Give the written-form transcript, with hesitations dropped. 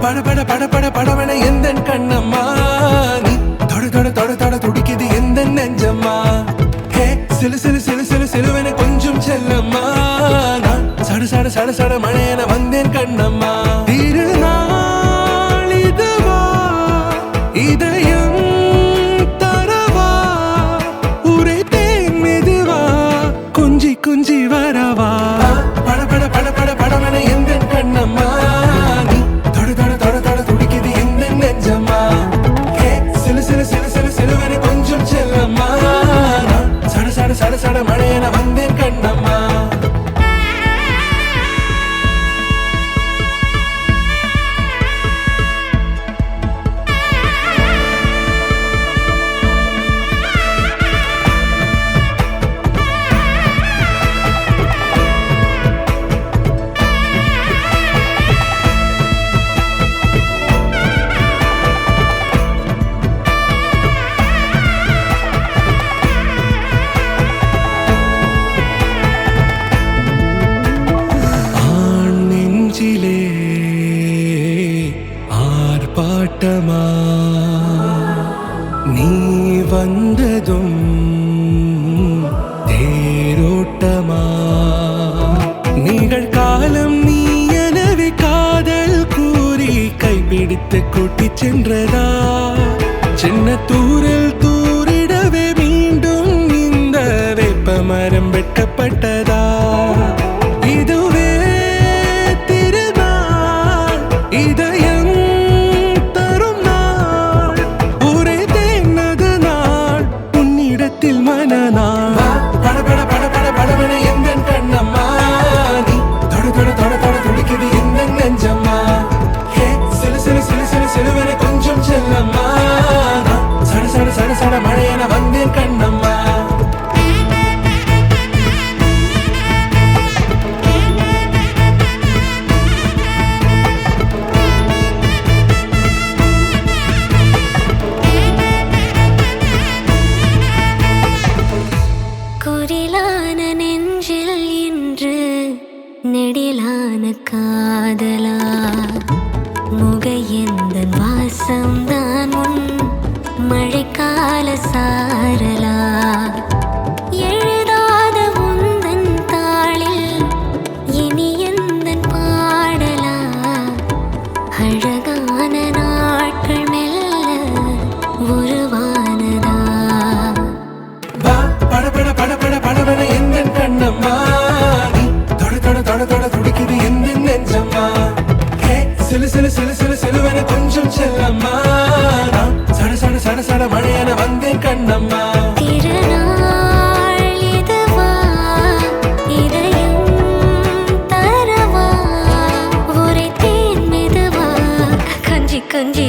பட பட பட பட படவன எந்த கண்ணம்மா நீ தொட தொட தொட தொட துடிக்குது எந்த நெஞ்சம்மா ஹே சிலு சிலு சிலு சிலு சிலுவன கொஞ்சம் செல்லம்மா நான் சட சட சட சட மழையன வந்தேன் கண்ணம்மா திருநாள் இதுவா இதயம் தரவா உரைத்தேன் மெதுவா கொஞ்சி கொஞ்சி வரவா பட பட பட பட படவன எந்த கண்ணம்மா நீ தொட தொட தொட தொட துடிக்குது எந்த நெஞ்சம்மா ஹே சிலு சிலு சிலு சிலு சிலுவன கொஞ்சம் செல்லம்மா நான் சட சட சட சட மழையன வந்தேன் கண்ணம்மா ஆர்ப்பாட்டமா நீ வந்ததும் தேரோட்டமா நிகழ்காலம் நீ எனவே காதல் கூறி கைப்பிடித்து கூட்டி சென்றதா சின்ன தூரல் தூரிடவே மீண்டும் இந்த வேப்ப மரம் வெட்டப்பட்டதா இதுவே திருநாள் இதயம் தரும் நாள் ஒரே தேனது நாள் உன்னிடத்தில் மனநாள் பட பட பட பட படவன எந்த கண்ணம்மா நீ தொட தொட தொட தொட துடிக்குது எந்த நெஞ்சம்மா ஹே சிலு சிலு சிலு சிலு சிலுவன கொஞ்சம் செல்லம்மா நான் சட சட சட சட மழையன வந்தேன் கண்ணம்மா குரிலான நெஞ்சில் இன்று நெடிலான காதலா முகையெந்தன் வாசம்தான் உன் மழைக்கால சாரலா எழுதாத உந்தன் தாளில் இனி எந்தன் பாடலா அழகான நாட்கள் மெல்ல உருவானதா பட பட பட பட படவன எந்த கண்ணம்மா நீ தொட தொட தொட தொட துடிக்குது எந்த நெஞ்சம்மா ஹே சிலு சிலு சிலு சிலு சிலுவன கொஞ்சம் செல்லம்மா நான் சட சட சட சட மழையன வந்தேன் கண்ணம்மா திருநாள் இதுவா இதயம் தரவா உரைத்தேன் மெதுவா கொஞ்சி கொஞ்சி